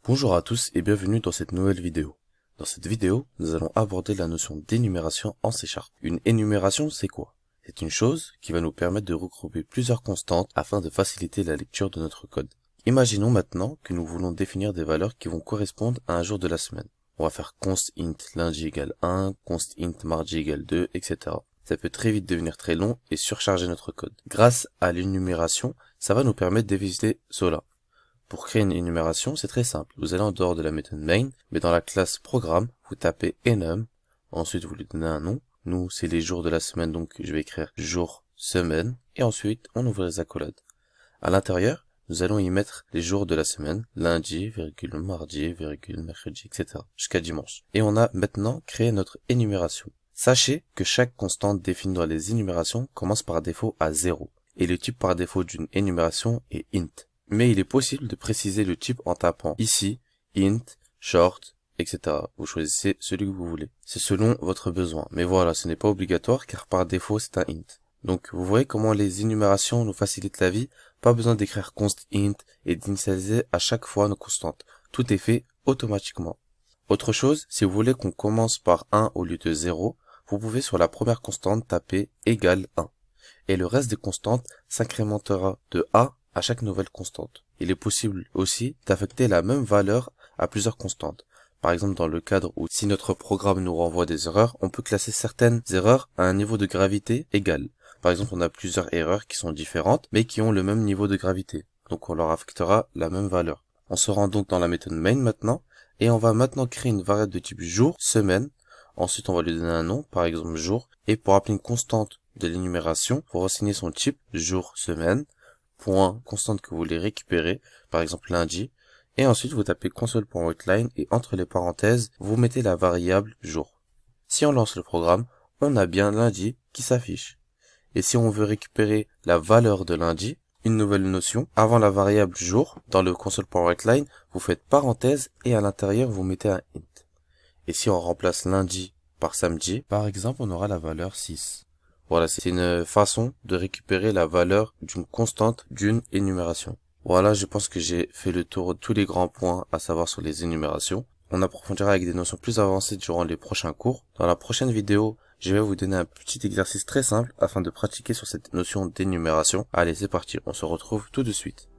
Bonjour à tous et bienvenue dans cette nouvelle vidéo. Dans cette vidéo, nous allons aborder la notion d'énumération en C#. Une énumération, c'est quoi? C'est une chose qui va nous permettre de regrouper plusieurs constantes afin de faciliter la lecture de notre code. Imaginons maintenant que nous voulons définir des valeurs qui vont correspondre à un jour de la semaine. On va faire const int lundi égale 1, const int mardi égale 2, etc. Ça peut très vite devenir très long et surcharger notre code. Grâce à l'énumération, ça va nous permettre d'éviter cela. Pour créer une énumération, c'est très simple. Vous allez en dehors de la méthode main, mais dans la classe programme, vous tapez enum, ensuite vous lui donnez un nom. Nous, c'est les jours de la semaine, donc je vais écrire jour, semaine, et ensuite on ouvre les accolades. À l'intérieur, nous allons y mettre les jours de la semaine, lundi, mardi, mercredi, etc. jusqu'à dimanche. Et on a maintenant créé notre énumération. Sachez que chaque constante définie dans les énumérations commence par défaut à 0, et le type par défaut d'une énumération est int. Mais il est possible de préciser le type en tapant ici, int, short, etc. Vous choisissez celui que vous voulez. C'est selon votre besoin. Mais voilà, ce n'est pas obligatoire car par défaut c'est un int. Donc vous voyez comment les énumérations nous facilitent la vie. Pas besoin d'écrire const int et d'initialiser à chaque fois nos constantes. Tout est fait automatiquement. Autre chose, si vous voulez qu'on commence par 1 au lieu de 0, vous pouvez sur la première constante taper égale 1. Et le reste des constantes s'incrémentera de A à chaque nouvelle constante. Il est possible aussi d'affecter la même valeur à plusieurs constantes. Par exemple, dans le cadre où si notre programme nous renvoie des erreurs, on peut classer certaines erreurs à un niveau de gravité égal. Par exemple, on a plusieurs erreurs qui sont différentes, mais qui ont le même niveau de gravité. Donc on leur affectera la même valeur. On se rend donc dans la méthode main maintenant, et on va maintenant créer une variable de type jour, semaine. Ensuite, on va lui donner un nom, par exemple jour, et pour appeler une constante de l'énumération, vous renseigner son type, jour, semaine, point constante que vous voulez récupérer, par exemple lundi, et ensuite vous tapez console.writeline et entre les parenthèses, vous mettez la variable jour. Si on lance le programme, on a bien lundi qui s'affiche. Et si on veut récupérer la valeur de lundi, une nouvelle notion, avant la variable jour, dans le console.writeline, vous faites parenthèse et à l'intérieur vous mettez un int. Et si on remplace lundi par samedi, par exemple, on aura la valeur 6. Voilà, c'est une façon de récupérer la valeur d'une constante d'une énumération. Voilà, je pense que j'ai fait le tour de tous les grands points à savoir sur les énumérations. On approfondira avec des notions plus avancées durant les prochains cours. Dans la prochaine vidéo, je vais vous donner un petit exercice très simple afin de pratiquer sur cette notion d'énumération. Allez, c'est parti, on se retrouve tout de suite.